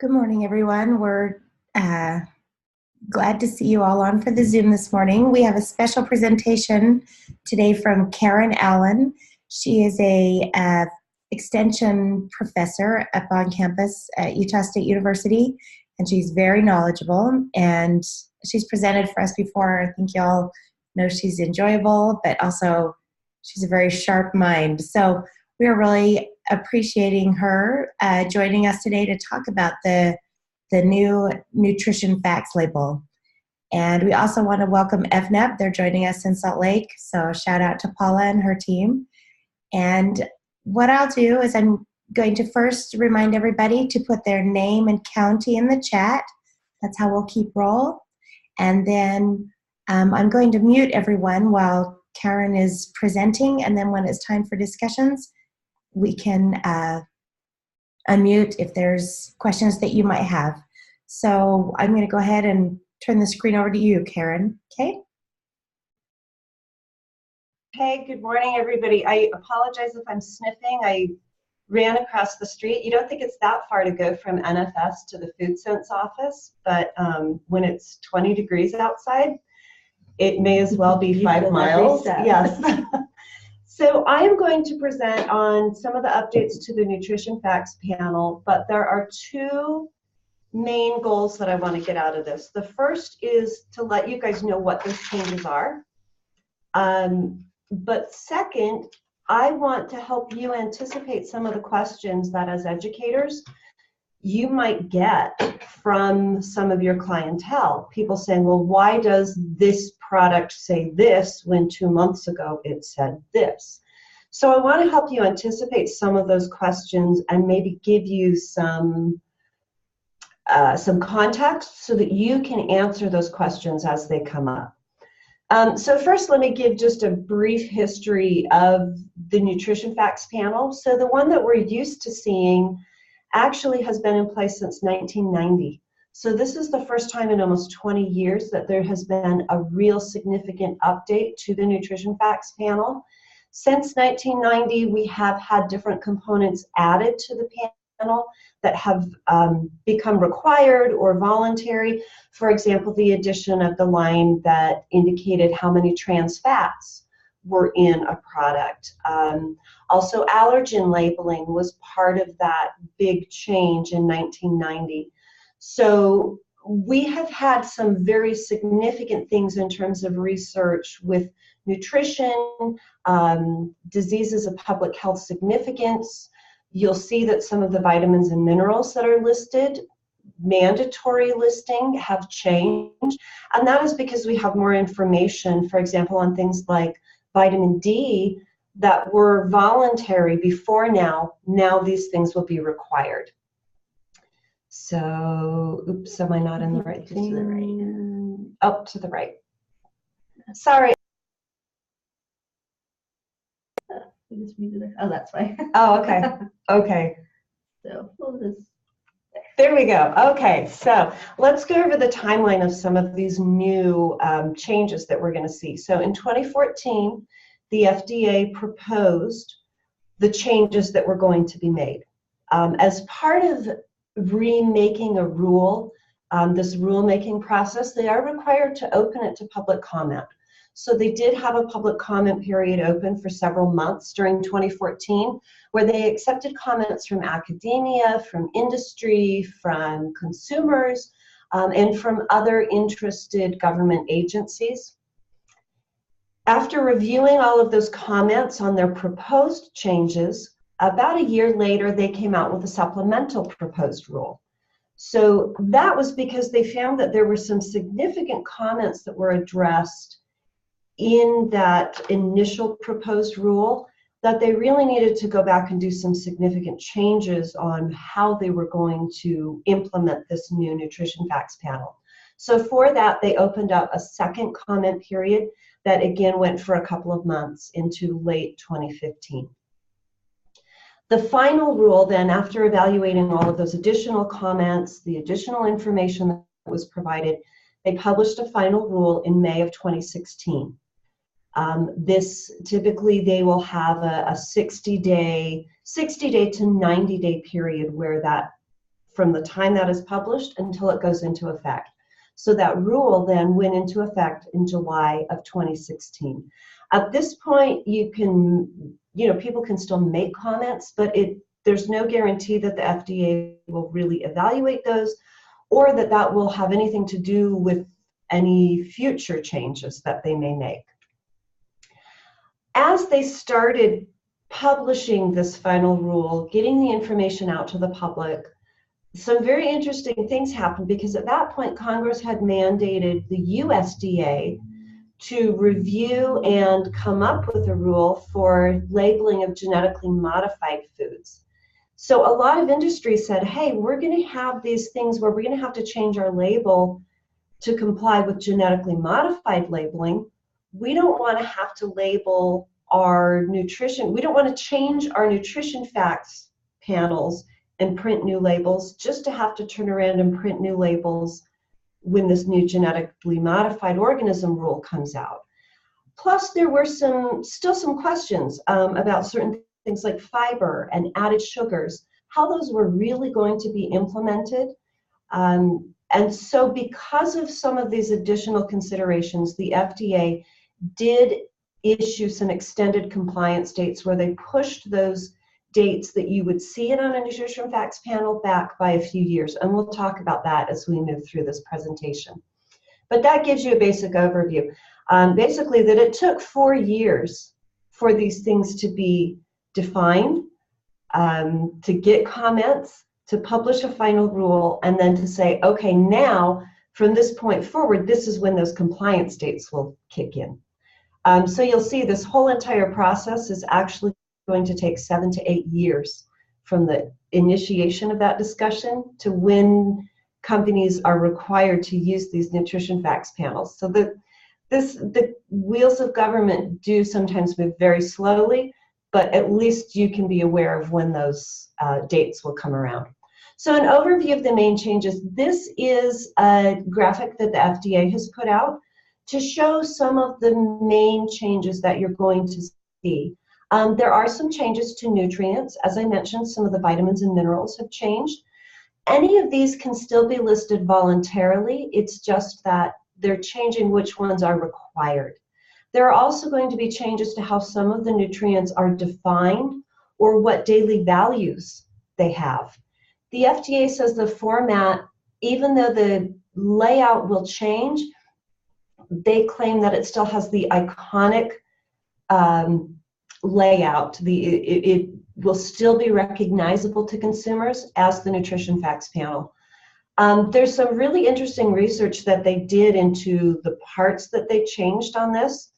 Good morning, everyone. We're glad to see you all on for the Zoom this morning. We have a special presentation today from Karin Allen. She is a extension professor up on campus at Utah State University, and she's very knowledgeable, and she's presented for us before. I think y'all know she's enjoyable, but also she's a very sharp mind. So we are really appreciating her joining us today to talk about the new Nutrition Facts Label. And we also want to welcome FNEP. They're joining us in Salt Lake, so shout out to Paula and her team. And what I'll do is I'm going to first remind everybody to put their name and county in the chat. That's how we'll keep roll. And then I'm going to mute everyone while Karin is presenting, and then when it's time for discussions, we can unmute if there's questions that you might have. So I'm going to go ahead and turn the screen over to you, Karin. Okay? Hey, good morning, everybody. I apologize if I'm sniffing. I ran across the street. You don't think it's that far to go from NFS to the Food Sense office, but when it's 20 degrees outside, it may as well be 5 miles. Yes. So I am going to present on some of the updates to the Nutrition Facts panel, but there are two main goals that I want to get out of this. The first is to let you guys know what those changes are. But second, I want to help you anticipate some of the questions that as educators you might get from some of your clientele. People saying, well, why does this product say this when 2 months ago it said this? So I want to help you anticipate some of those questions and maybe give you some context so that you can answer those questions as they come up. So first, let me give just a brief history of the Nutrition Facts panel. So the one that we're used to seeing actually has been in place since 1990. So this is the first time in almost 20 years that there has been a real significant update to the Nutrition Facts panel. Since 1990, we have had different components added to the panel that have become required or voluntary. For example, the addition of the line that indicated how many trans fats were in a product. Also, allergen labeling was part of that big change in 1990. So we have had some very significant things in terms of research with nutrition, diseases of public health significance. You'll see that some of the vitamins and minerals that are listed, mandatory listing, have changed. And that is because we have more information, for example, on things like vitamin D that were voluntary before now. Now these things will be required. So, oops, am I not in the right thing? To the right. Up to the right. Sorry. Oh, that's why. Oh, okay. Okay. So we'll just. There we go. Okay, so let's go over the timeline of some of these new changes that we're going to see. So in 2014, the FDA proposed the changes that were going to be made. As part of remaking a rule, this rulemaking process, they are required to open it to public comment. So they did have a public comment period open for several months during 2014, where they accepted comments from academia, from industry, from consumers, and from other interested government agencies. After reviewing all of those comments on their proposed changes, about a year later, they came out with a supplemental proposed rule. So that was because they found that there were some significant comments that were addressed in that initial proposed rule that they really needed to go back and do some significant changes on how they were going to implement this new Nutrition Facts panel. So for that, they opened up a second comment period that again went for a couple of months into late 2015. The final rule then, after evaluating all of those additional comments, the additional information that was provided, they published a final rule in May of 2016. This typically they will have a 60-day to 90-day period where that from the time that is published until it goes into effect. So that rule then went into effect in July of 2016. At this point, people can still make comments, but there's no guarantee that the FDA will really evaluate those, or that will have anything to do with any future changes that they may make. As they started publishing this final rule, getting the information out to the public, some very interesting things happened, because at that point Congress had mandated the USDA to review and come up with a rule for labeling of genetically modified foods. So a lot of industry said, hey, we're going to have these things where we're going to have to change our label to comply with genetically modified labeling. We don't want to have to label our nutrition. We don't want to change our nutrition facts panels and print new labels just to have to turn around and print new labels when this new genetically modified organism rule comes out. Plus, there were still some questions about certain things like fiber and added sugars, how those were really going to be implemented. And so because of some of these additional considerations, the FDA did issue some extended compliance dates where they pushed those dates that you would see it on a nutrition facts panel back by a few years. And we'll talk about that as we move through this presentation. But that gives you a basic overview. Basically, that it took 4 years for these things to be defined, to get comments, to publish a final rule, and then to say, okay, now from this point forward, this is when those compliance dates will kick in. So you'll see this whole entire process is actually going to take 7 to 8 years from the initiation of that discussion to when companies are required to use these nutrition facts panels. So the wheels of government do sometimes move very slowly, but at least you can be aware of when those dates will come around. So an overview of the main changes. This is a graphic that the FDA has put out to show some of the main changes that you're going to see. There are some changes to nutrients. As I mentioned, some of the vitamins and minerals have changed. Any of these can still be listed voluntarily. It's just that they're changing which ones are required. There are also going to be changes to how some of the nutrients are defined or what daily values they have. The FDA says the format, even though the layout will change, they claim that it still has the iconic layout. It will still be recognizable to consumers as the Nutrition Facts Panel. There's some really interesting research that they did into the parts that they changed on this,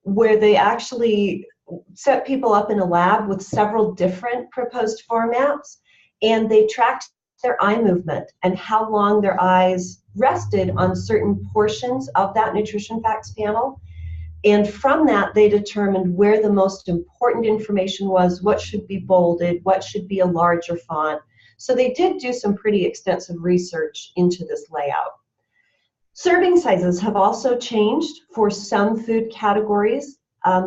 where they actually set people up in a lab with several different proposed formats, and they tracked their eye movement and how long their eyes rested on certain portions of that Nutrition Facts Panel. And from that, they determined where the most important information was, what should be bolded, what should be a larger font. So they did do some pretty extensive research into this layout. Serving sizes have also changed for some food categories.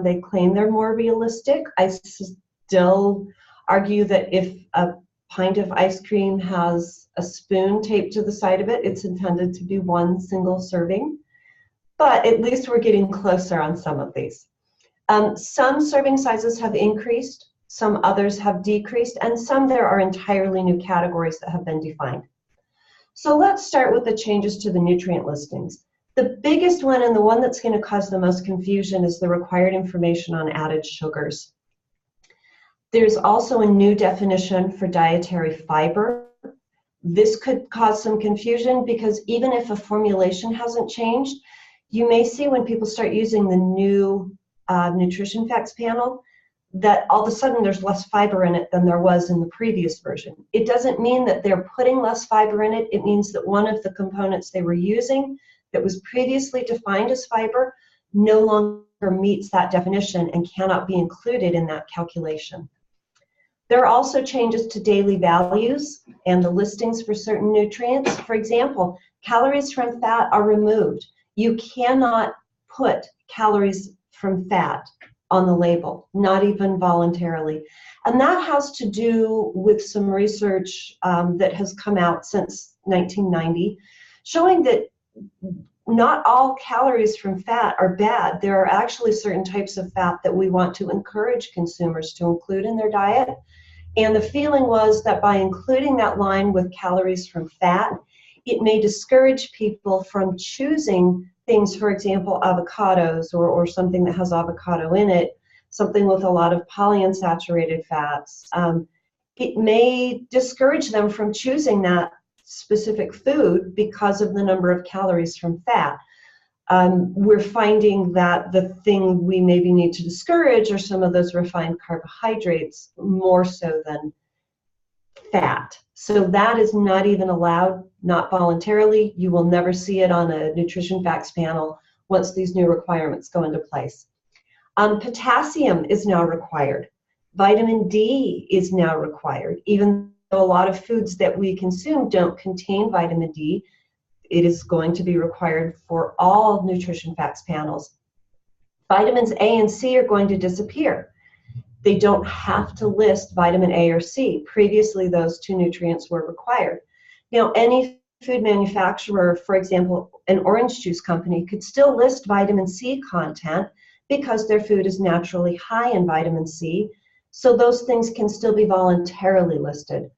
They claim they're more realistic. I still argue that if a pint of ice cream has a spoon taped to the side of it, it's intended to be one single serving. But at least we're getting closer on some of these. Some serving sizes have increased, some others have decreased, and some there are entirely new categories that have been defined. So let's start with the changes to the nutrient listings. The biggest one, and the one that's going to cause the most confusion, is the required information on added sugars. There's also a new definition for dietary fiber. This could cause some confusion because even if a formulation hasn't changed, you may see when people start using the new Nutrition Facts Panel that all of a sudden there's less fiber in it than there was in the previous version. It doesn't mean that they're putting less fiber in it. It means that one of the components they were using that was previously defined as fiber no longer meets that definition and cannot be included in that calculation. There are also changes to daily values and the listings for certain nutrients. For example, calories from fat are removed. You cannot put calories from fat on the label, not even voluntarily. And that has to do with some research that has come out since 1990, showing that not all calories from fat are bad. There are actually certain types of fat that we want to encourage consumers to include in their diet. And the feeling was that by including that line with calories from fat, it may discourage people from choosing things, for example, avocados or something that has avocado in it, something with a lot of polyunsaturated fats. It may discourage them from choosing that specific food because of the number of calories from fat. We're finding that the thing we maybe need to discourage are some of those refined carbohydrates more so than fat. So that is not even allowed, not voluntarily. You will never see it on a nutrition facts panel once these new requirements go into place. Potassium is now required. Vitamin D is now required. Even though a lot of foods that we consume don't contain vitamin D, it is going to be required for all nutrition facts panels. Vitamins A and C are going to disappear. They don't have to list vitamin A or C. Previously, those two nutrients were required. Now, any food manufacturer, for example, an orange juice company, could still list vitamin C content because their food is naturally high in vitamin C. So those things can still be voluntarily listed.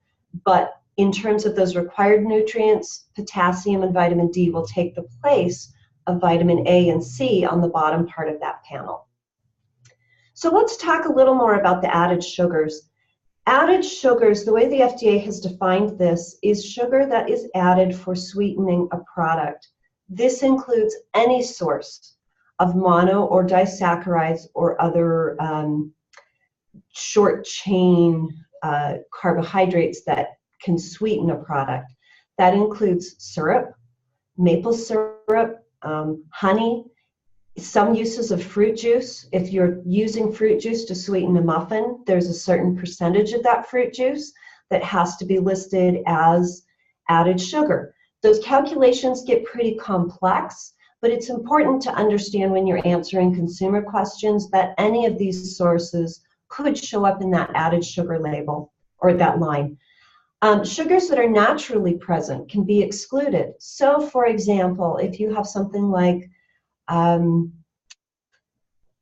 But in terms of those required nutrients, potassium and vitamin D will take the place of vitamin A and C on the bottom part of that panel. So let's talk a little more about the added sugars. Added sugars, the way the FDA has defined this, is sugar that is added for sweetening a product. This includes any source of mono or disaccharides or other short chain carbohydrates that can sweeten a product. That includes syrup, maple syrup, honey, some uses of fruit juice. If you're using fruit juice to sweeten a muffin, there's a certain percentage of that fruit juice that has to be listed as added sugar. Those calculations get pretty complex, but it's important to understand when you're answering consumer questions that any of these sources could show up in that added sugar label or that line. Sugars that are naturally present can be excluded. So, for example, if you have something like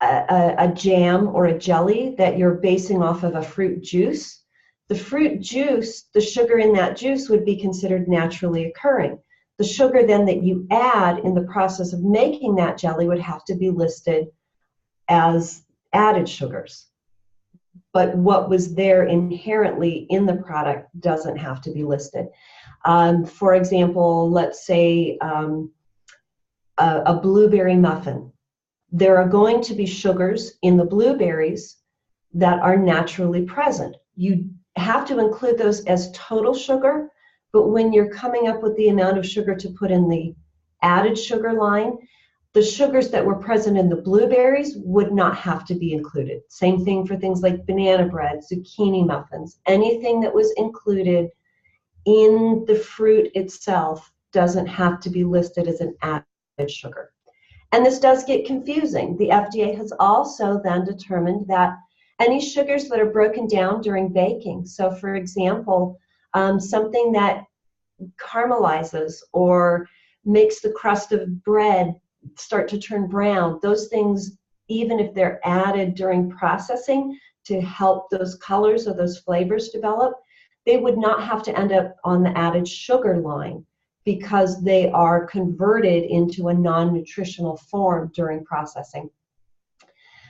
a jam or a jelly that you're basing off of a fruit juice, the fruit juice, the sugar in that juice would be considered naturally occurring. The sugar then that you add in the process of making that jelly would have to be listed as added sugars. But what was there inherently in the product doesn't have to be listed. For example, let's say a blueberry muffin. There are going to be sugars in the blueberries that are naturally present. You have to include those as total sugar, but when you're coming up with the amount of sugar to put in the added sugar line, the sugars that were present in the blueberries would not have to be included. Same thing for things like banana bread, zucchini muffins. Anything that was included in the fruit itself doesn't have to be listed as an added sugar. And this does get confusing. The FDA has also then determined that any sugars that are broken down during baking, so for example, something that caramelizes or makes the crust of bread start to turn brown, those things, even if they're added during processing to help those colors or those flavors develop, they would not have to end up on the added sugar line because they are converted into a non-nutritional form during processing.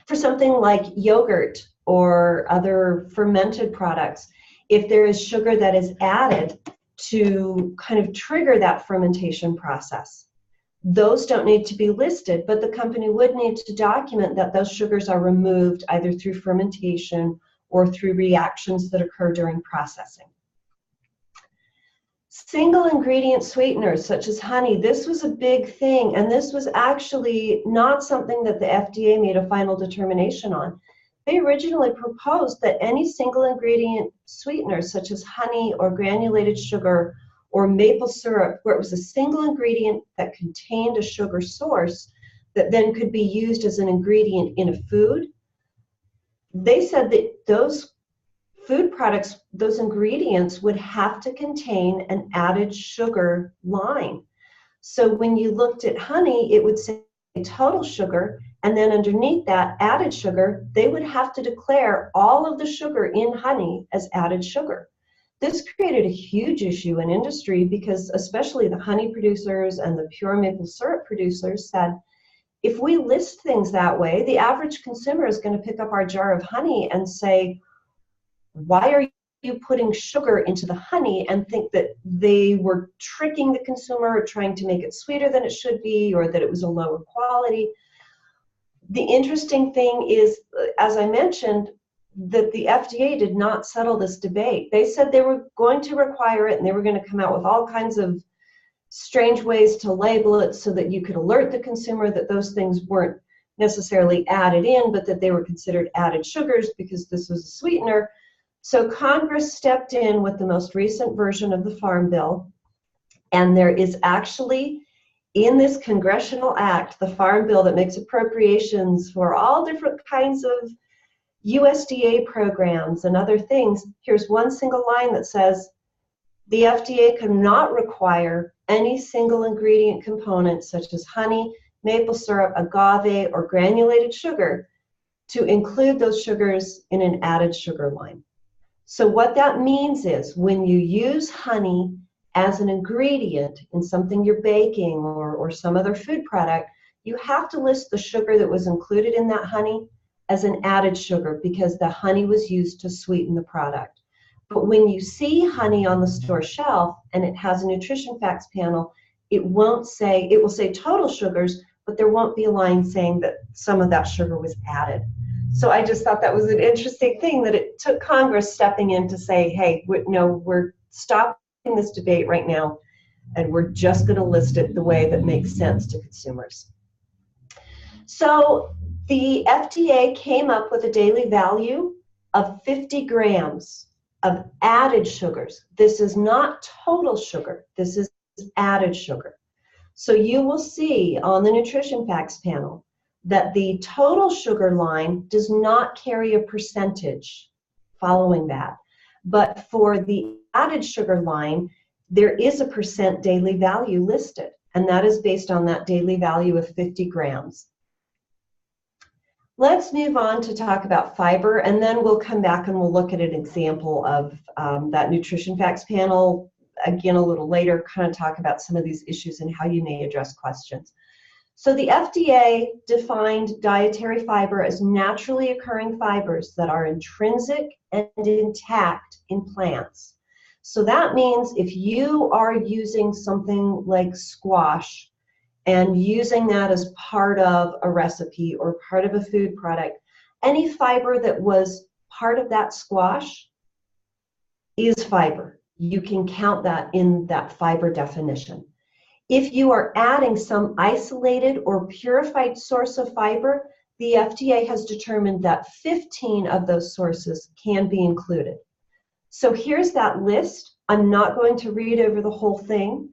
For something like yogurt or other fermented products, if there is sugar that is added to kind of trigger that fermentation process, those don't need to be listed, but the company would need to document that those sugars are removed either through fermentation or through reactions that occur during processing. Single ingredient sweeteners such as honey, this was a big thing, and this was actually not something that the FDA made a final determination on. They originally proposed that any single ingredient sweeteners such as honey or granulated sugar or maple syrup, where it was a single ingredient that contained a sugar source that then could be used as an ingredient in a food, they said that those food products, those ingredients would have to contain an added sugar line. So when you looked at honey, it would say total sugar, and then underneath that added sugar, they would have to declare all of the sugar in honey as added sugar. This created a huge issue in industry because especially the honey producers and the pure maple syrup producers said, if we list things that way, the average consumer is going to pick up our jar of honey and say, why are you putting sugar into the honey, and think that they were tricking the consumer or trying to make it sweeter than it should be, or that it was a lower quality. The interesting thing is, as I mentioned, that the FDA did not settle this debate. They said they were going to require it, and they were going to come out with all kinds of strange ways to label it so that you could alert the consumer that those things weren't necessarily added in, but that they were considered added sugars because this was a sweetener. So Congress stepped in with the most recent version of the Farm Bill, and there is actually in this congressional act, the Farm Bill, that makes appropriations for all different kinds of USDA programs and other things. Here's one single line that says, the FDA cannot require any single ingredient component such as honey, maple syrup, agave, or granulated sugar to include those sugars in an added sugar line. So what that means is when you use honey as an ingredient in something you're baking or some other food product, you have to list the sugar that was included in that honey as an added sugar because the honey was used to sweeten the product. But when you see honey on the store shelf and it has a nutrition facts panel, it will say total sugars, but there won't be a line saying that some of that sugar was added. So I just thought that was an interesting thing, that it took Congress stepping in to say, hey, we're stopping this debate right now, and we're just going to list it the way that makes sense to consumers. So the FDA came up with a daily value of 50 grams of added sugars. This is not total sugar. This is added sugar. So you will see on the nutrition facts panel that the total sugar line does not carry a percentage following that. But for the added sugar line, there is a percent daily value listed, and that is based on that daily value of 50 grams. Let's move on to talk about fiber, and then we'll come back and we'll look at an example of that nutrition facts panel again a little later, kind of talk about some of these issues and how you may address questions. So the FDA defined dietary fiber as naturally occurring fibers that are intrinsic and intact in plants. So that means if you are using something like squash and using that as part of a recipe or part of a food product, any fiber that was part of that squash is fiber. You can count that in that fiber definition. If you are adding some isolated or purified source of fiber, the FDA has determined that 15 of those sources can be included. So here's that list. I'm not going to read over the whole thing.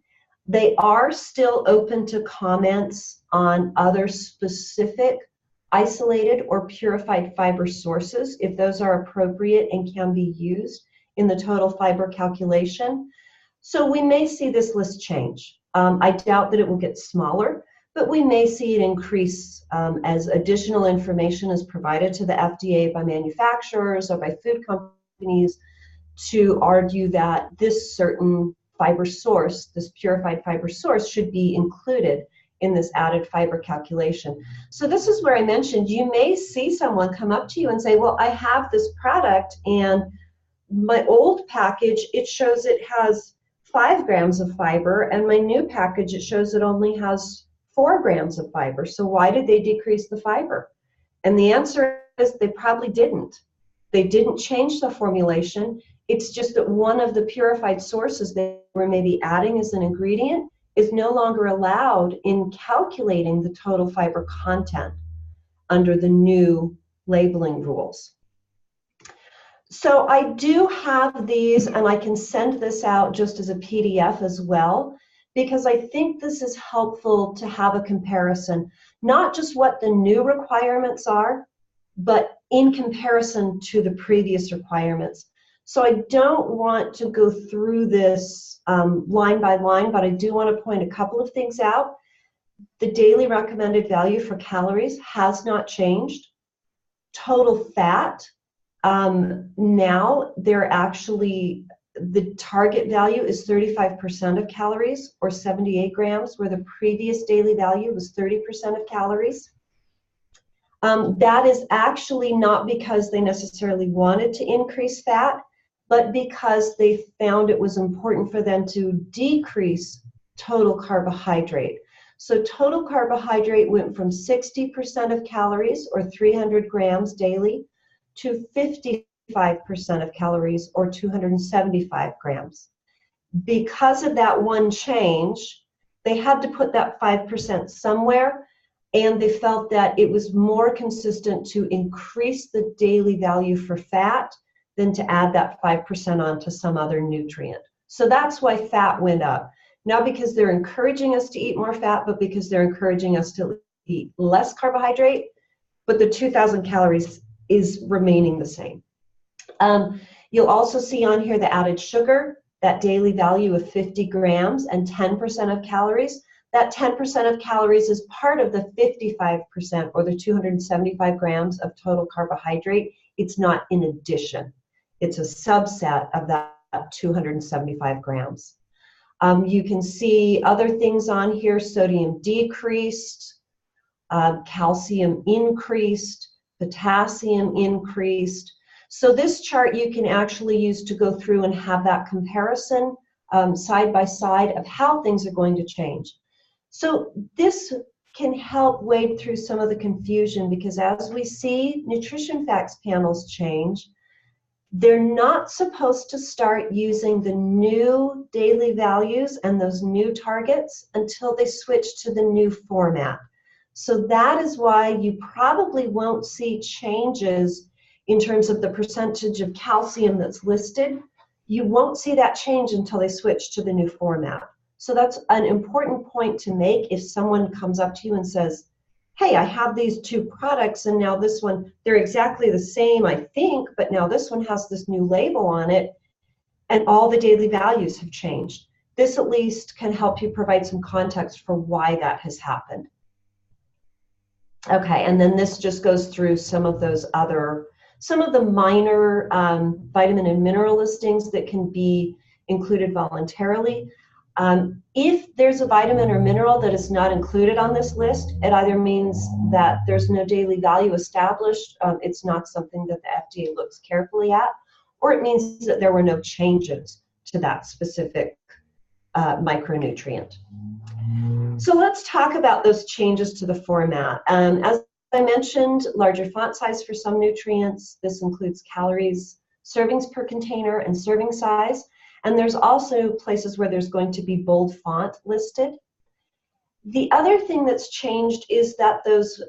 They are still open to comments on other specific isolated or purified fiber sources, if those are appropriate and can be used in the total fiber calculation. So we may see this list change. I doubt that it will get smaller, but we may see it increase as additional information is provided to the FDA by manufacturers or by food companies to argue that this certain fiber source, this purified fiber source, should be included in this added fiber calculation. So this is where I mentioned you may see someone come up to you and say, well, I have this product and my old package, it shows it has 5 grams of fiber, and my new package, it shows it only has 4 grams of fiber. So why did they decrease the fiber? And the answer is they probably didn't. They didn't change the formulation. It's just that one of the purified sources they were maybe adding as an ingredient is no longer allowed in calculating the total fiber content under the new labeling rules. So I do have these, and I can send this out just as a PDF as well, because I think this is helpful to have a comparison, not just what the new requirements are, but in comparison to the previous requirements. So I don't want to go through this line by line, but I do want to point a couple of things out. The daily recommended value for calories has not changed. Total fat, now they're actually, the target value is 35% of calories, or 78 grams, where the previous daily value was 30% of calories. That is actually not because they necessarily wanted to increase fat, but because they found it was important for them to decrease total carbohydrate. So total carbohydrate went from 60% of calories, or 300 grams daily, to 55% of calories, or 275 grams. Because of that one change, they had to put that 5% somewhere, and they felt that it was more consistent to increase the daily value for fat than to add that 5% onto some other nutrient. So that's why fat went up. Not because they're encouraging us to eat more fat, but because they're encouraging us to eat less carbohydrate, but the 2,000 calories is remaining the same. You'll also see on here the added sugar, that daily value of 50 grams and 10% of calories. That 10% of calories is part of the 55%, or the 275 grams of total carbohydrate. It's not in addition. It's a subset of that 275 grams. You can see other things on here: sodium decreased, calcium increased, potassium increased. So this chart you can actually use to go through and have that comparison side by side of how things are going to change. So this can help wade through some of the confusion, because as we see nutrition facts panels change, they're not supposed to start using the new daily values and those new targets until they switch to the new format. So that is why you probably won't see changes in terms of the percentage of calcium that's listed. You won't see that change until they switch to the new format. So that's an important point to make if someone comes up to you and says, hey, I have these two products, and now this one, they're exactly the same, I think, but now this one has this new label on it, and all the daily values have changed. This at least can help you provide some context for why that has happened. Okay, and then this just goes through some of those other, some of the minor vitamin and mineral listings that can be included voluntarily. If there's a vitamin or mineral that is not included on this list, it either means that there's no daily value established, it's not something that the FDA looks carefully at, or it means that there were no changes to that specific micronutrient. So let's talk about those changes to the format. As I mentioned, larger font size for some nutrients. This includes calories, servings per container, and serving size. And there's also places where there's going to be bold font listed. The other thing that's changed is that those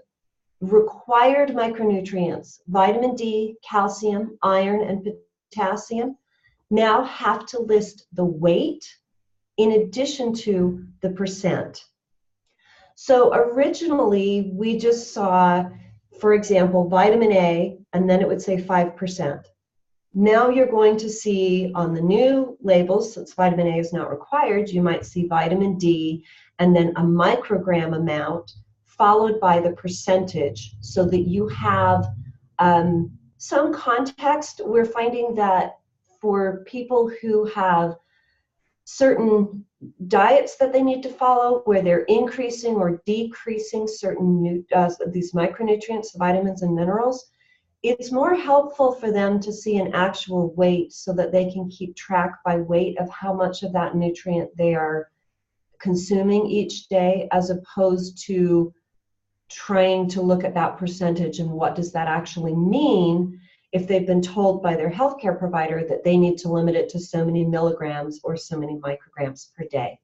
required micronutrients, vitamin D, calcium, iron, and potassium, now have to list the weight in addition to the percent. So originally, we just saw, for example, vitamin A, and then it would say 5%. Now you're going to see on the new labels, since vitamin A is not required, you might see vitamin D and then a microgram amount followed by the percentage, so that you have some context. We're finding that for people who have certain diets that they need to follow, where they're increasing or decreasing certain these micronutrients, vitamins and minerals, it's more helpful for them to see an actual weight so that they can keep track by weight of how much of that nutrient they are consuming each day, as opposed to trying to look at that percentage and what does that actually mean if they've been told by their healthcare provider that they need to limit it to so many milligrams or so many micrograms per day.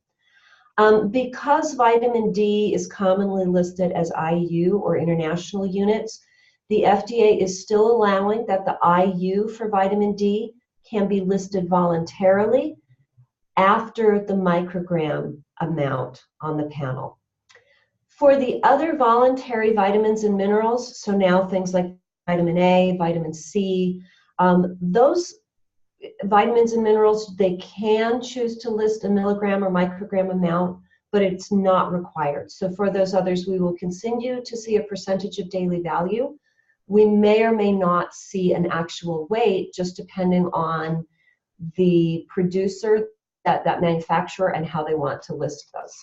Because vitamin D is commonly listed as IU, or international units, the FDA is still allowing that the IU for vitamin D can be listed voluntarily after the microgram amount on the panel. For the other voluntary vitamins and minerals, so now things like vitamin A, vitamin C. Those vitamins and minerals, they can choose to list a milligram or microgram amount, but it's not required. So for those others, we will continue to see a percentage of daily value. We may or may not see an actual weight, just depending on the producer, that manufacturer, and how they want to list those.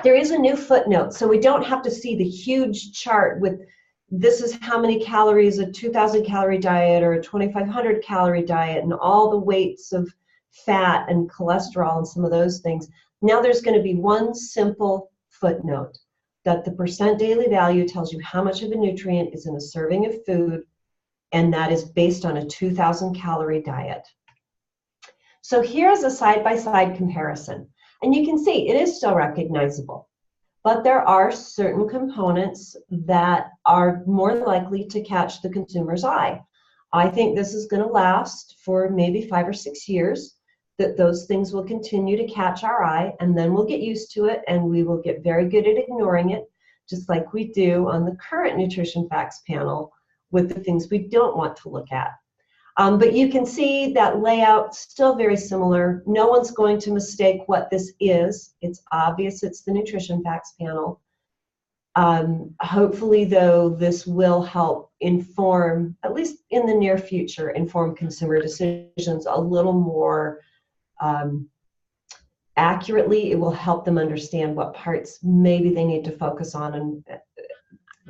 There is a new footnote, so we don't have to see the huge chart with this is how many calories a 2,000 calorie diet or a 2,500 calorie diet and all the weights of fat and cholesterol and some of those things. Now there's going to be one simple footnote that the percent daily value tells you how much of a nutrient is in a serving of food, and that is based on a 2,000 calorie diet. So here's a side-by-side comparison. And you can see it is still recognizable, but there are certain components that are more likely to catch the consumer's eye. I think this is going to last for maybe 5 or 6 years, that those things will continue to catch our eye, and then we'll get used to it and we will get very good at ignoring it, just like we do on the current Nutrition Facts panel with the things we don't want to look at. But you can see that layout still very similar. No one's going to mistake what this is. It's obvious it's the Nutrition Facts panel. Hopefully, though, this will help inform, at least in the near future, inform consumer decisions a little more accurately. It will help them understand what parts maybe they need to focus on, and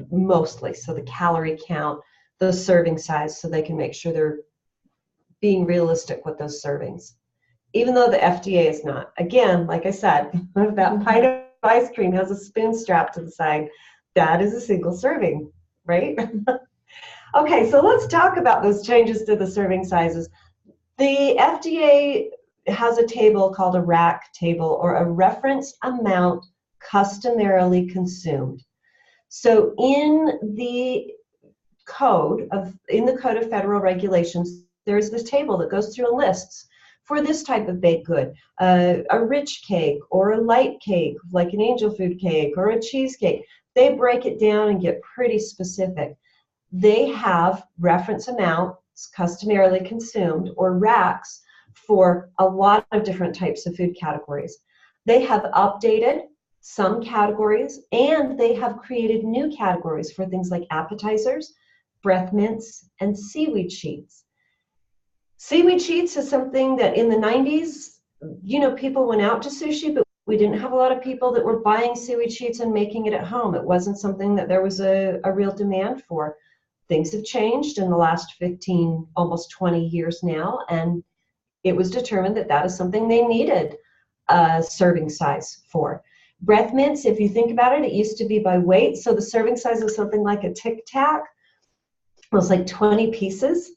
mostly. So the calorie count, the serving size, so they can make sure they're being realistic with those servings, even though the FDA is not. Again, like I said, that pint of ice cream has a spoon strapped to the side. That is a single serving, right? Okay, so let's talk about those changes to the serving sizes. The FDA has a table called a RAC table, or a reference amount customarily consumed. So in the code of federal regulations, there's this table that goes through and lists for this type of baked good, a rich cake or a light cake, like an angel food cake or a cheesecake. They break it down and get pretty specific. They have reference amounts customarily consumed, or RACs, for a lot of different types of food categories. They have updated some categories, and they have created new categories for things like appetizers, breath mints, and seaweed sheets. Seaweed sheets is something that in the 90s, people went out to sushi, but we didn't have a lot of people that were buying seaweed sheets and making it at home. It wasn't something that there was a real demand for. Things have changed in the last 15, almost 20 years now, and it was determined that that is something they needed a serving size for. Breath mints, if you think about it, it used to be by weight, so the serving size of something like a Tic Tac was like 20 pieces.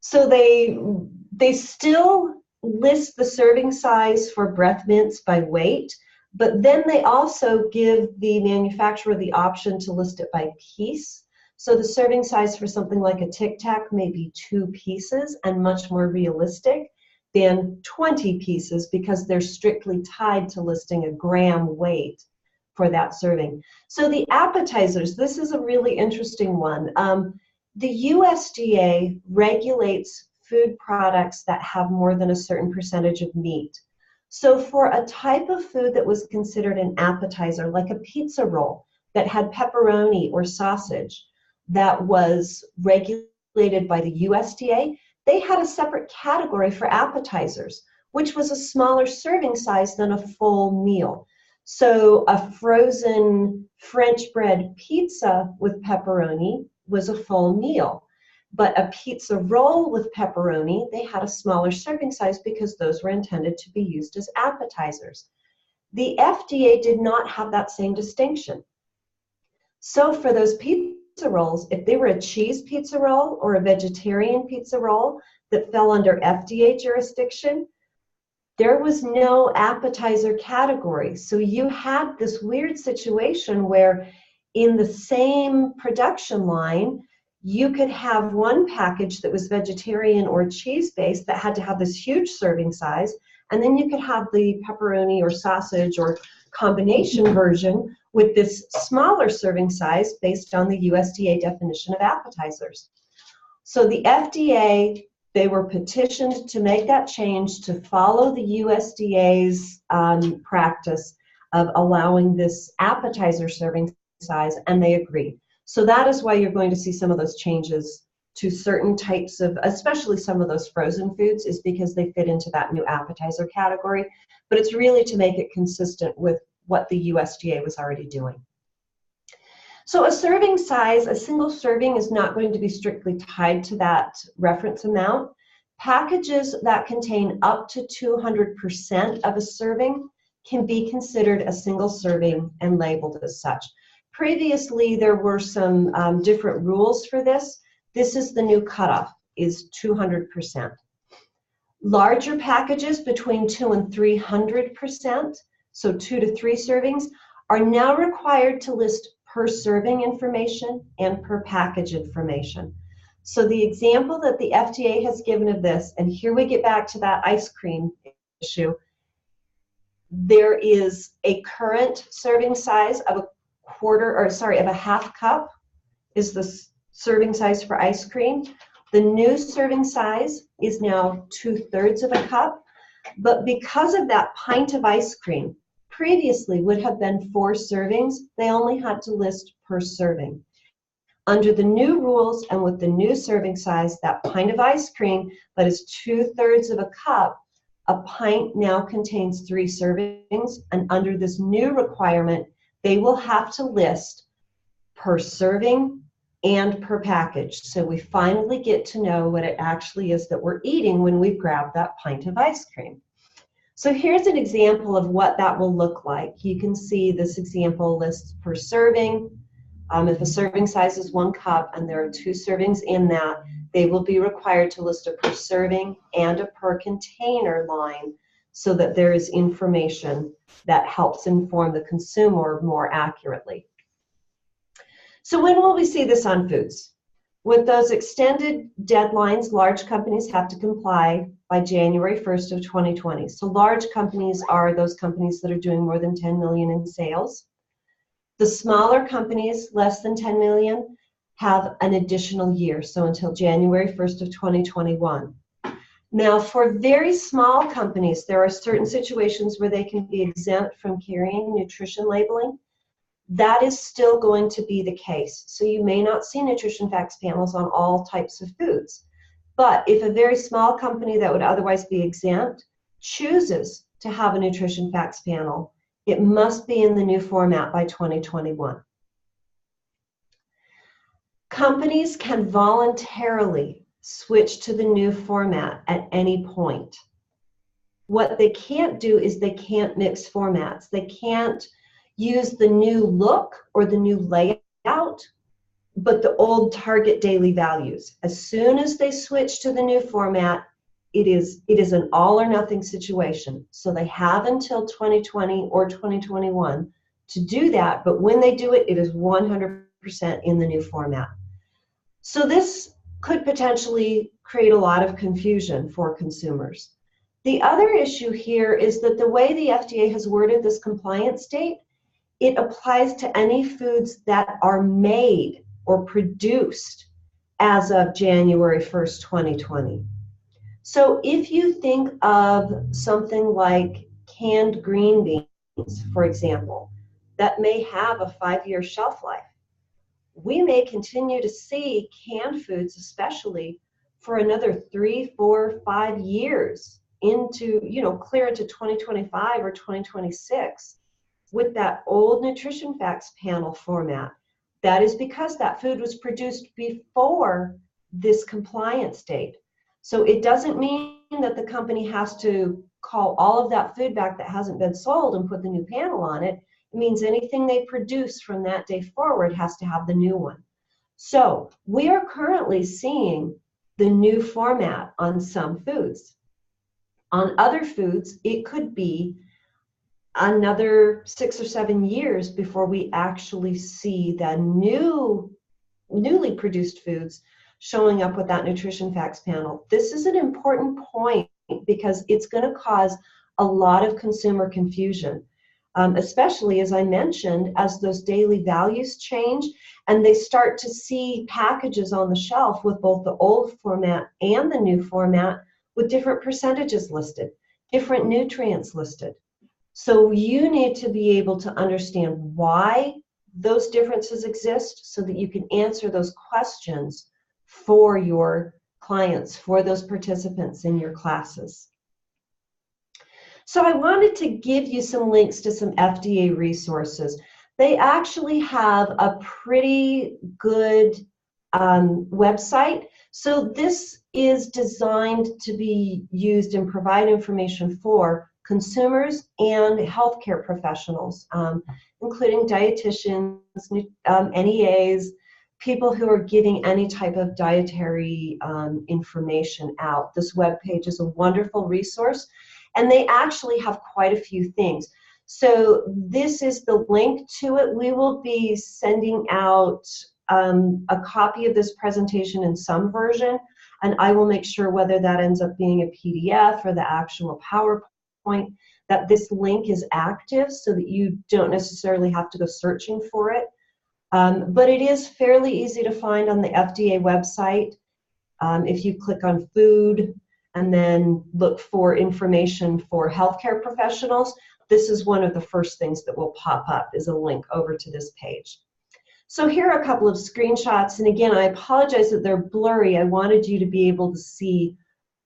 So they still list the serving size for breath mints by weight, but then they also give the manufacturer the option to list it by piece. So the serving size for something like a Tic Tac may be 2 pieces and much more realistic than 20 pieces, because they're strictly tied to listing a gram weight for that serving. So the appetizers, this is a really interesting one. The USDA regulates food products that have more than a certain percentage of meat. So for a type of food that was considered an appetizer, like a pizza roll that had pepperoni or sausage, that was regulated by the USDA, they had a separate category for appetizers, which was a smaller serving size than a full meal. So a frozen French bread pizza with pepperoni was a full meal. But a pizza roll with pepperoni, they had a smaller serving size because those were intended to be used as appetizers. The FDA did not have that same distinction. So for those pizza rolls, if they were a cheese pizza roll or a vegetarian pizza roll that fell under FDA jurisdiction, there was no appetizer category. So you had this weird situation where in the same production line, you could have one package that was vegetarian or cheese-based that had to have this huge serving size, and then you could have the pepperoni or sausage or combination version, with this smaller serving size based on the USDA definition of appetizers. So the FDA, they were petitioned to make that change to follow the USDA's practice of allowing this appetizer serving size, and they agreed. So that is why you're going to see some of those changes to certain types of, especially some of those frozen foods, is because they fit into that new appetizer category. But it's really to make it consistent with what the USDA was already doing. So a serving size, a single serving, is not going to be strictly tied to that reference amount. Packages that contain up to 200% of a serving can be considered a single serving and labeled as such. Previously, there were some different rules for this. This is the new cutoff, is 200%. Larger packages between 200 and 300%, so 2 to 3 servings, are now required to list per serving information and per package information. So the example that the FDA has given of this, and here we get back to that ice cream issue, there is a current serving size of a half cup is the serving size for ice cream. The new serving size is now 2/3 of a cup, but because of that pint of ice cream, previously would have been 4 servings, they only had to list per serving. Under the new rules and with the new serving size, that pint of ice cream that is 2/3 of a cup, a pint now contains 3 servings, and under this new requirement, they will have to list per serving and per package. So we finally get to know what it actually is that we're eating when we grab that pint of ice cream. So here's an example of what that will look like. You can see this example lists per serving. If a serving size is 1 cup and there are 2 servings in that, they will be required to list a per serving and a per container line so that there is information that helps inform the consumer more accurately. So when will we see this on foods? With those extended deadlines, large companies have to comply by January 1st of 2020. So large companies are those companies that are doing more than 10 million in sales. The smaller companies, less than 10 million, have an additional year, so until January 1st of 2021. Now, for very small companies, there are certain situations where they can be exempt from carrying nutrition labeling. That is still going to be the case. So you may not see nutrition facts panels on all types of foods. But if a very small company that would otherwise be exempt chooses to have a nutrition facts panel, it must be in the new format by 2021. Companies can voluntarily switch to the new format at any point. What they can't do is they can't mix formats. They can't use the new look or the new layout, but the old target daily values. As soon as they switch to the new format, it is an all or nothing situation. So they have until 2020 or 2021 to do that, but when they do it, it is 100% in the new format. So this could potentially create a lot of confusion for consumers. The other issue here is that the way the FDA has worded this compliance date, it applies to any foods that are made or produced as of January 1st, 2020. So if you think of something like canned green beans, for example, that may have a 5-year shelf life, we may continue to see canned foods, especially for another 3, 4, 5 years into, clear into 2025 or 2026 with that old nutrition facts panel format. That is because that food was produced before this compliance date. So it doesn't mean that the company has to call all of that food back that hasn't been sold and put the new panel on it. It means anything they produce from that day forward has to have the new one. So we are currently seeing the new format on some foods. On other foods, it could be another 6 or 7 years before we actually see the newly produced foods showing up with that nutrition facts panel. This is an important point because it's going to cause a lot of consumer confusion. especially, as I mentioned, as those daily values change and they start to see packages on the shelf with both the old format and the new format with different percentages listed, different nutrients listed. So you need to be able to understand why those differences exist so that you can answer those questions for your clients, for those participants in your classes. So I wanted to give you some links to some FDA resources. They actually have a pretty good website. So this is designed to be used and provide information for consumers and healthcare professionals, including dietitians, NEAs, people who are giving any type of dietary information out. This webpage is a wonderful resource, and they actually have quite a few things. So this is the link to it. We will be sending out a copy of this presentation in some version, and I will make sure, whether that ends up being a PDF or the actual PowerPoint, that this link is active so that you don't necessarily have to go searching for it. But it is fairly easy to find on the FDA website. If you click on food and then look for information for healthcare professionals, this is one of the first things that will pop up, is a link over to this page. So here are a couple of screenshots, and again, I apologize that they're blurry. I wanted you to be able to see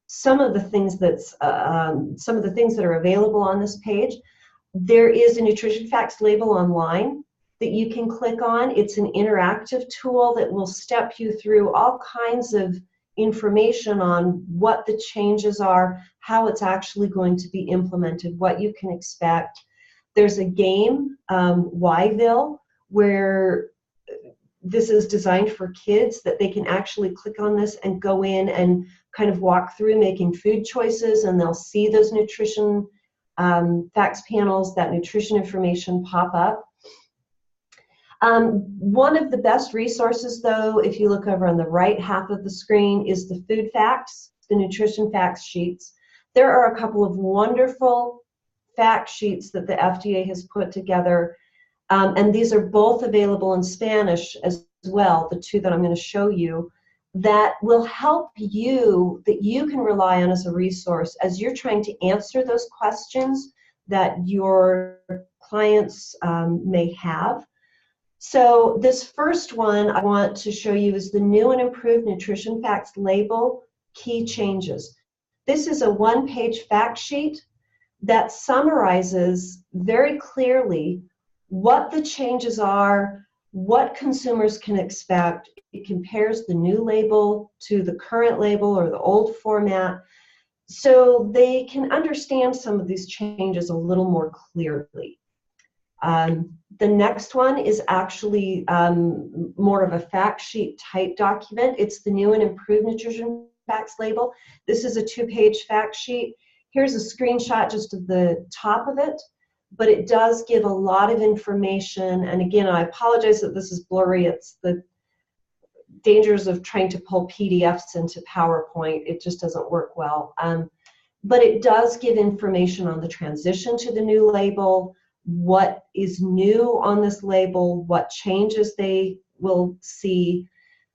some of the things that are available on this page. There is a Nutrition Facts Label online that you can click on. It's an interactive tool that will step you through all kinds of information on what the changes are, how it's actually going to be implemented, what you can expect. There's a game, Whyville, where this is designed for kids, that they can actually click on this and go in and kind of walk through making food choices, and they'll see those nutrition facts panels, that nutrition information pop up. One of the best resources, though, if you look over on the right half of the screen, is the food facts, the nutrition facts sheets. There are a couple of wonderful fact sheets that the FDA has put together, and these are both available in Spanish as well, the two that I'm going to show you, that will help you, that you can rely on as a resource as you're trying to answer those questions that your clients may have. So this first one I want to show you is the new and improved Nutrition Facts Label Key Changes. This is a one-page fact sheet that summarizes very clearly what the changes are, what consumers can expect. It compares the new label to the current label or the old format, so they can understand some of these changes a little more clearly. The next one is actually more of a fact sheet type document. It's the new and improved Nutrition Facts Label. This is a two-page fact sheet. Here's a screenshot just of the top of it, but it does give a lot of information. And again, I apologize that this is blurry. It's the dangers of trying to pull PDFs into PowerPoint. It just doesn't work well. But it does give information on the transition to the new label, what is new on this label, what changes they will see.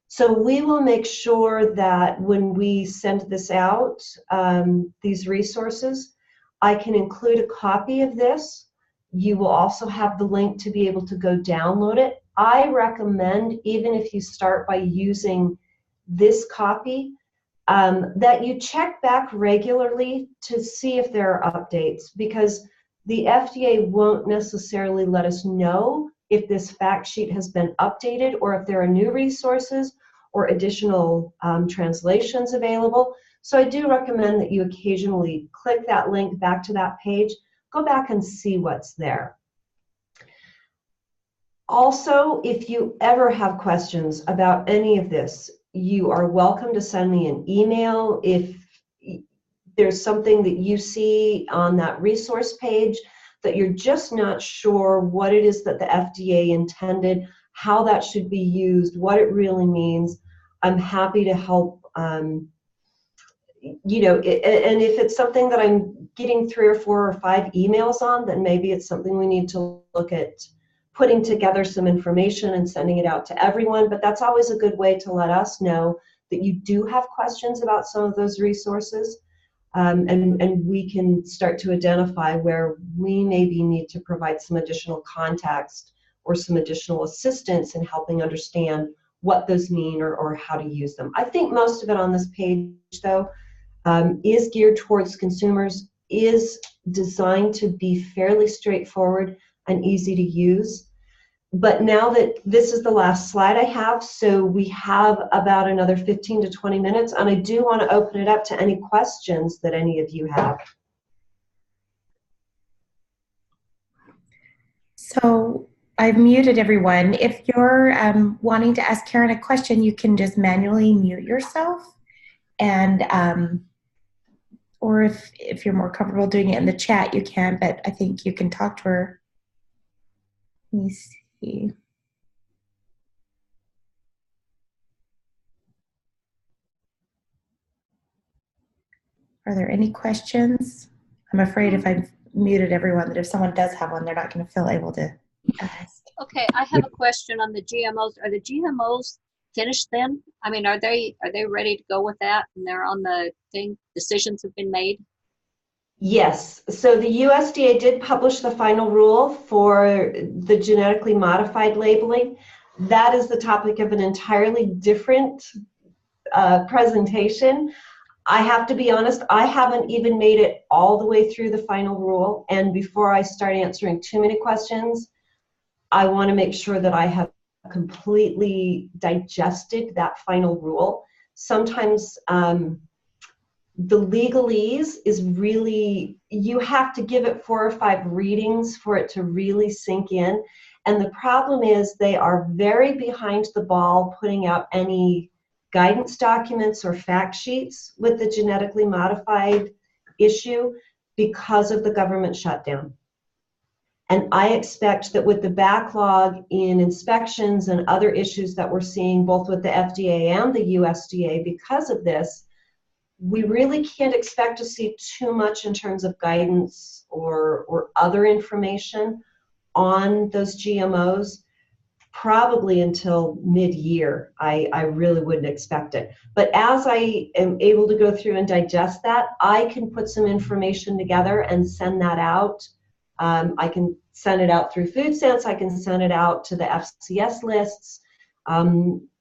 So we will make sure that when we send this out, these resources, I can include a copy of this. You will also have the link to be able to go download it. I recommend, even if you start by using this copy, that you check back regularly to see if there are updates, because the FDA won't necessarily let us know if this fact sheet has been updated or if there are new resources or additional translations available. So I do recommend that you occasionally click that link back to that page, go back and see what's there. Also, if you ever have questions about any of this, you are welcome to send me an email. If there's something that you see on that resource page that you're just not sure what it is that the FDA intended, how that should be used, what it really means, I'm happy to help and if it's something that I'm getting 3 or 4 or 5 emails on, then maybe it's something we need to look at putting together some information and sending it out to everyone. But that's always a good way to let us know that you do have questions about some of those resources. And we can start to identify where we maybe need to provide some additional context or some additional assistance in helping understand what those mean or how to use them. I think most of it on this page, though, is geared towards consumers, is designed to be fairly straightforward and easy to use. But now that this is the last slide I have, so we have about another 15 to 20 minutes, and I do want to open it up to any questions that any of you have. So I've muted everyone. If you're wanting to ask Karin a question, you can just manually mute yourself. And or if you're more comfortable doing it in the chat, you can, but I think you can talk to her. Let me see. Are there any questions? I'm afraid if I've muted everyone that if someone does have one, they're not going to feel able to ask. Okay, I have a question on the GMOs. Are the GMOs finished then? I mean, are they ready to go with that? And they're on the thing, decisions have been made? Yes, so the USDA did publish the final rule for the genetically modified labeling. That is the topic of an entirely different presentation. I have to be honest, I haven't even made it all the way through the final rule, and before I start answering too many questions, I want to make sure that I have completely digested that final rule. Sometimes the legalese is really, you have to give it 4 or 5 readings for it to really sink in, and the problem is they are very behind the ball putting out any guidance documents or fact sheets with the genetically modified issue because of the government shutdown. And I expect that with the backlog in inspections and other issues that we're seeing both with the FDA and the USDA because of this, we really can't expect to see too much in terms of guidance or other information on those GMOs. Probably until mid-year. I really wouldn't expect it. But as I am able to go through and digest that, I can put some information together and send that out. I can send it out through Food Sense. I can send it out to the FCS lists.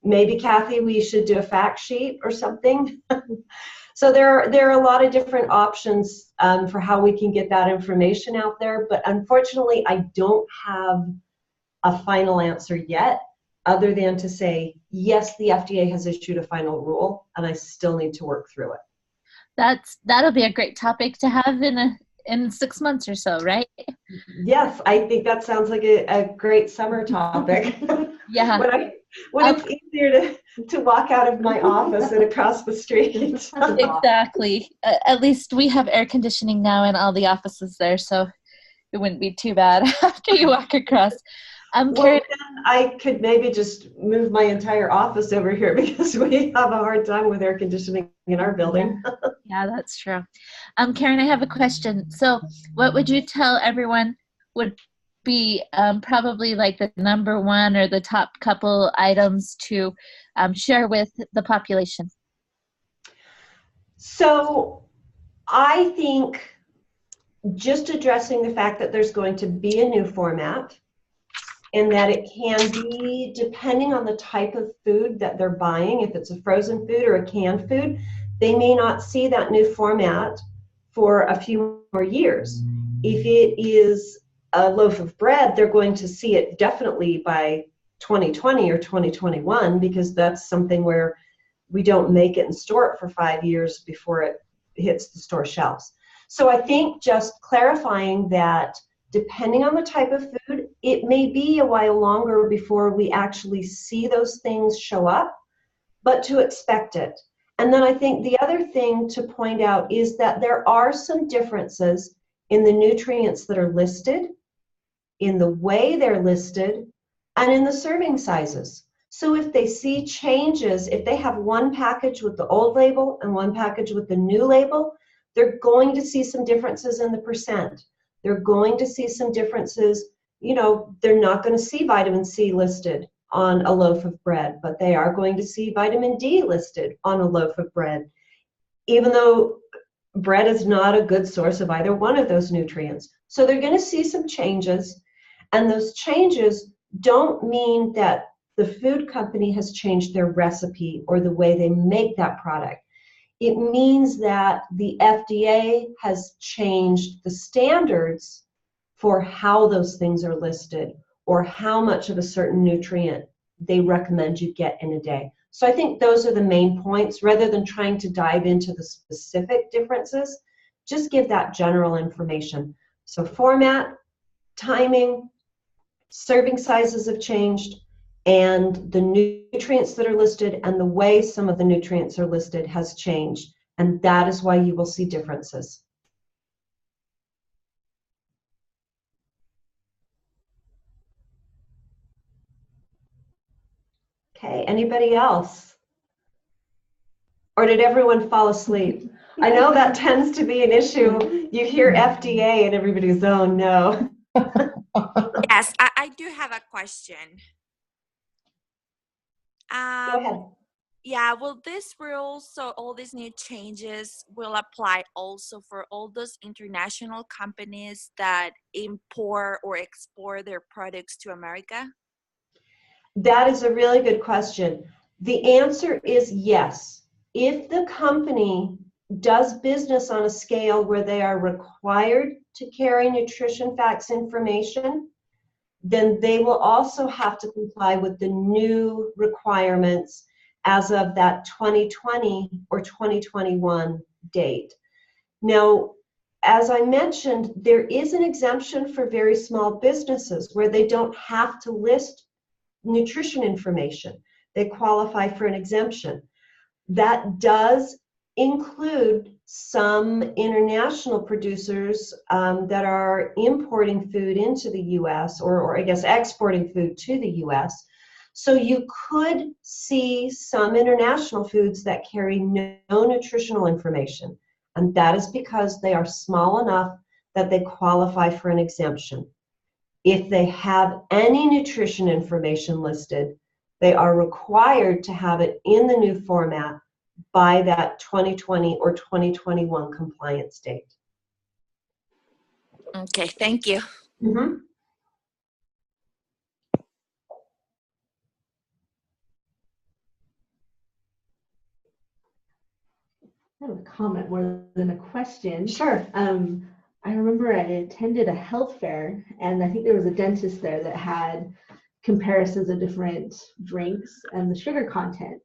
Maybe, Kathy, we should do a fact sheet or something. So there are a lot of different options for how we can get that information out there. But unfortunately, I don't have a final answer yet, other than to say, yes, the FDA has issued a final rule, and I still need to work through it. That'll be a great topic to have in 6 months or so, right? Yes, I think that sounds like a great summer topic. Yeah. when it's easier to walk out of my office and across the street. Exactly. At least we have air conditioning now in all the offices there, so it wouldn't be too bad after you walk across. Well, I could maybe just move my entire office over here because we have a hard time with air conditioning in our building. Yeah, that's true. Karin, I have a question. So what would you tell everyone would be probably like the number one or the top couple items to share with the population? So I think just addressing the fact that there's going to be a new format, and that it can be, depending on the type of food that they're buying, if it's a frozen food or a canned food, they may not see that new format for a few more years. If it is a loaf of bread, they're going to see it definitely by 2020 or 2021, because that's something where we don't make it and store it for 5 years before it hits the store shelves. So I think just clarifying that depending on the type of food, it may be a while longer before we actually see those things show up, but to expect it. And then I think the other thing to point out is that there are some differences in the nutrients that are listed, in the way they're listed, and in the serving sizes. So if they see changes, if they have one package with the old label and one package with the new label, they're going to see some differences in the percent. They're going to see some differences. You know, they're not going to see vitamin C listed on a loaf of bread, but they are going to see vitamin D listed on a loaf of bread, even though bread is not a good source of either one of those nutrients. So they're going to see some changes, and those changes don't mean that the food company has changed their recipe or the way they make that product. It means that the FDA has changed the standards for how those things are listed or how much of a certain nutrient they recommend you get in a day. So I think those are the main points. Rather than trying to dive into the specific differences, just give that general information. So format, timing, serving sizes have changed, and the nutrients that are listed and the way some of the nutrients are listed has changed. And that is why you will see differences. Okay, anybody else? Or did everyone fall asleep? I know that tends to be an issue. You hear FDA and everybody's, oh no. Yes, I do have a question. Go ahead. Yeah, will these rules, so all these new changes will apply also for all those international companies that import or export their products to America? That is a really good question. The answer is yes. If the company does business on a scale where they are required to carry nutrition facts information, then they will also have to comply with the new requirements as of that 2020 or 2021 date. Now, as I mentioned, there is an exemption for very small businesses where they don't have to list nutrition information. They qualify for an exemption. That does include some international producers that are importing food into the US, or I guess exporting food to the US. So you could see some international foods that carry no nutritional information, and that is because they are small enough that they qualify for an exemption. If they have any nutrition information listed, they are required to have it in the new format by that 2020 or 2021 compliance date. Okay, thank you. Mm-hmm. I have a comment more than a question. Sure. I remember I attended a health fair, and I think there was a dentist there that had comparisons of different drinks and the sugar content.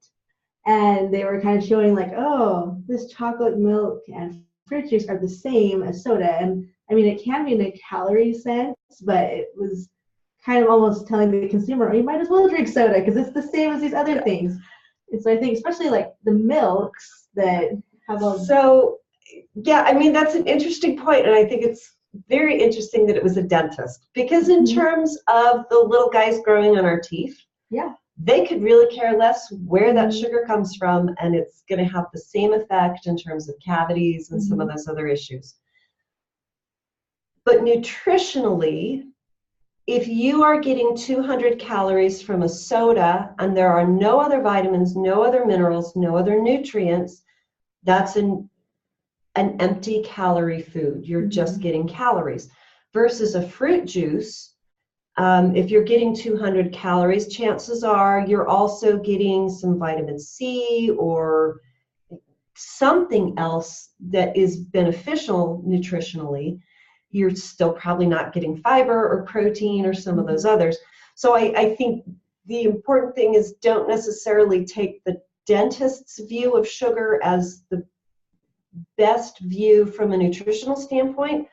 And they were kind of showing like, oh, this chocolate milk and fruit juice are the same as soda. And I mean, it can be in a calorie sense, but it was kind of almost telling the consumer, oh, you might as well drink soda because it's the same as these other things. And so I think especially like the milks that have all... So, yeah, I mean, that's an interesting point, and I think it's very interesting that it was a dentist, because in terms of the little guys growing on our teeth, yeah, they could really care less where that sugar comes from, and it's going to have the same effect in terms of cavities and some of those other issues. But nutritionally, if you are getting 200 calories from a soda and there are no other vitamins, no other minerals, no other nutrients, that's an empty calorie food. You're just getting calories. Versus a fruit juice, if you're getting 200 calories, chances are you're also getting some vitamin C or something else that is beneficial nutritionally. You're still probably not getting fiber or protein or some of those others. So I think the important thing is don't necessarily take the dentist's view of sugar as the best view from a nutritional standpoint,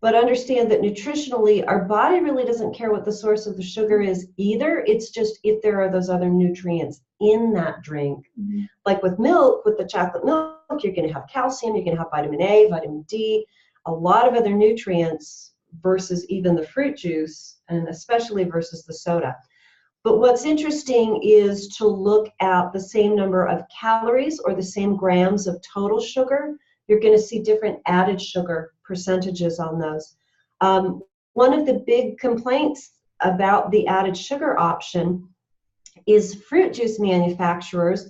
but understand that nutritionally our body really doesn't care what the source of the sugar is either. It's just if there are those other nutrients in that drink. Like with milk, with the chocolate milk, you're going to have calcium, you're going to have vitamin A, vitamin D, a lot of other nutrients versus even the fruit juice, and especially versus the soda. But what's interesting is to look at the same number of calories or the same grams of total sugar. You're going to see different added sugar percentages on those. One of the big complaints about the added sugar option is fruit juice manufacturers.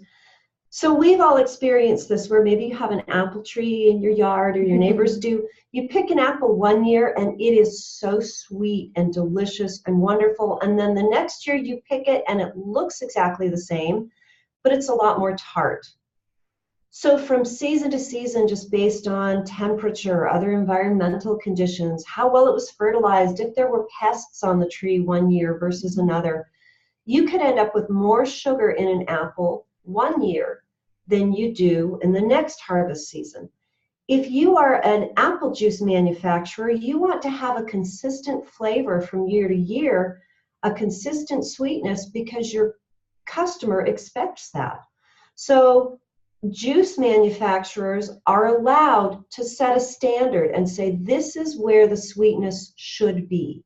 So we've all experienced this where maybe you have an apple tree in your yard or your neighbors do. You pick an apple one year and it is so sweet and delicious and wonderful. And then the next year you pick it and it looks exactly the same, but it's a lot more tart. So from season to season, just based on temperature, other environmental conditions, how well it was fertilized, if there were pests on the tree one year versus another, you could end up with more sugar in an apple one year than you do in the next harvest season. If you are an apple juice manufacturer, you want to have a consistent flavor from year to year, a consistent sweetness, because your customer expects that. So juice manufacturers are allowed to set a standard and say, this is where the sweetness should be.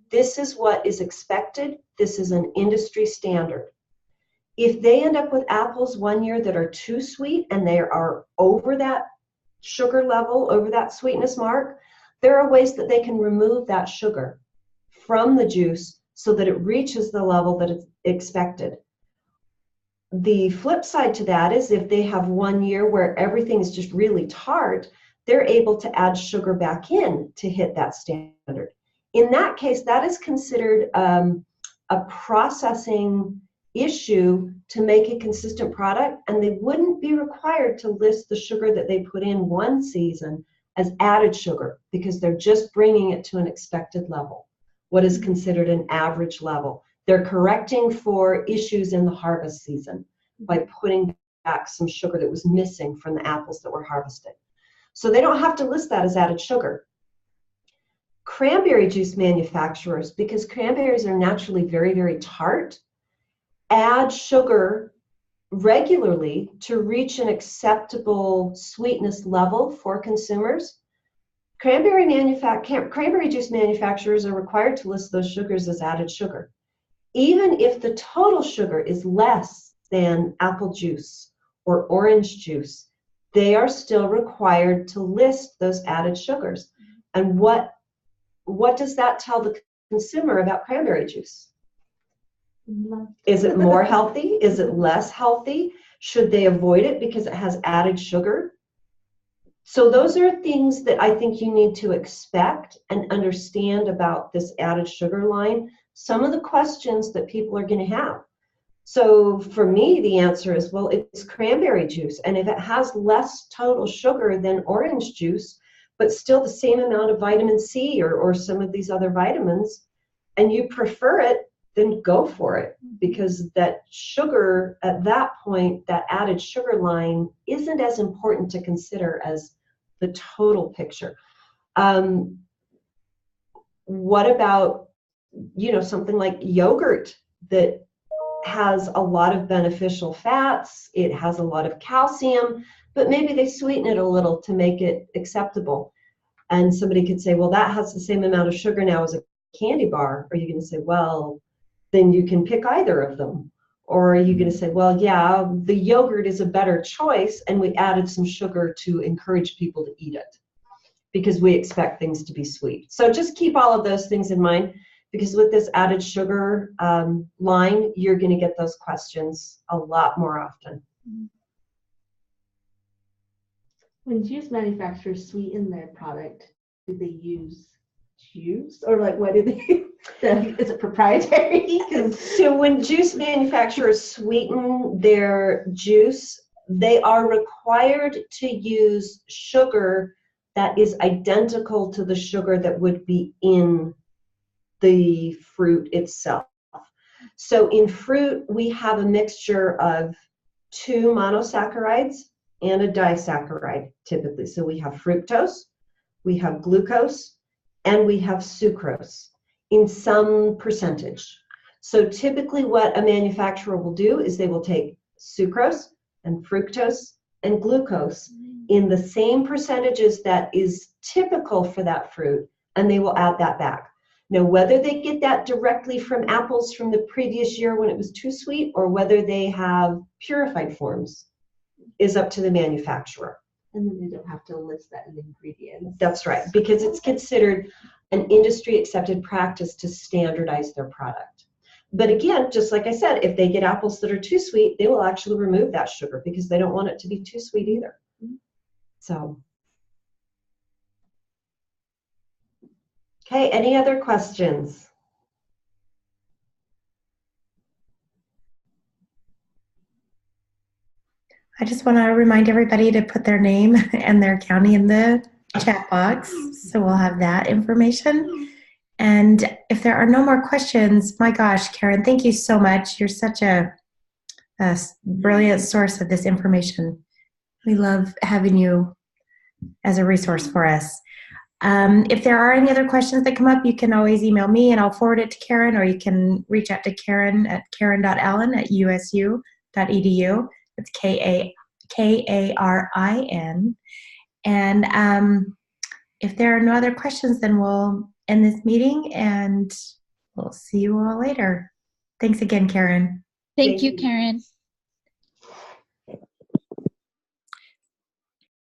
This is what is expected. This is an industry standard. If they end up with apples one year that are too sweet and they are over that sugar level, over that sweetness mark, there are ways that they can remove that sugar from the juice so that it reaches the level that it's expected. The flip side to that is if they have one year where everything is just really tart, they're able to add sugar back in to hit that standard. In that case, that is considered a processing issue to make a consistent product, and they wouldn't be required to list the sugar that they put in one season as added sugar because they're just bringing it to an expected level, what is considered an average level. They're correcting for issues in the harvest season by putting back some sugar that was missing from the apples that were harvested. So they don't have to list that as added sugar. Cranberry juice manufacturers, because cranberries are naturally very, very tart, add sugar regularly to reach an acceptable sweetness level for consumers. Cranberry juice manufacturers are required to list those sugars as added sugar. Even if the total sugar is less than apple juice or orange juice, they are still required to list those added sugars. And what does that tell the consumer about cranberry juice? Is it more healthy? Is it less healthy? Should they avoid it because it has added sugar? So those are things that I think you need to expect and understand about this added sugar line. Some of the questions that people are going to have. So for me, the answer is, well, it's cranberry juice. And if it has less total sugar than orange juice, but still the same amount of vitamin C or some of these other vitamins, and you prefer it, then go for it, because that sugar at that point, that added sugar line isn't as important to consider as the total picture. What about, something like yogurt that has a lot of beneficial fats, it has a lot of calcium, but maybe they sweeten it a little to make it acceptable. And somebody could say, well, that has the same amount of sugar now as a candy bar. Are you going to say, well, then you can pick either of them? Or are you going to say, well, yeah, the yogurt is a better choice, and we added some sugar to encourage people to eat it because we expect things to be sweet. So just keep all of those things in mind, because with this added sugar line, you're going to get those questions a lot more often. When juice manufacturers sweeten their product, do they use juice, or what do they? Is it proprietary? So when juice manufacturers sweeten their juice, they are required to use sugar that is identical to the sugar that would be in the fruit itself. So in fruit, we have a mixture of 2 monosaccharides and a disaccharide typically. So we have fructose, we have glucose, and we have sucrose in some percentage. So typically what a manufacturer will do is they will take sucrose and fructose and glucose in the same percentages that is typical for that fruit, and they will add that back. Now, whether they get that directly from apples from the previous year when it was too sweet, or whether they have purified forms, is up to the manufacturer. And then they don't have to list that in the ingredients. That's right, because it's considered an industry accepted practice to standardize their product. But again, just like I said, if they get apples that are too sweet, they will actually remove that sugar because they don't want it to be too sweet either. So, okay, any other questions? I just want to remind everybody to put their name and their county in the chat box, so we'll have that information. And if there are no more questions, my gosh, Karin, thank you so much. You're such a brilliant source of this information. We love having you as a resource for us. If there are any other questions that come up, you can always email me and I'll forward it to Karin, or you can reach out to Karin at karin.allen@usu.edu. It's Karin. And if there are no other questions, then we'll end this meeting and we'll see you all later. Thanks again, Karin. Thank you, Karin.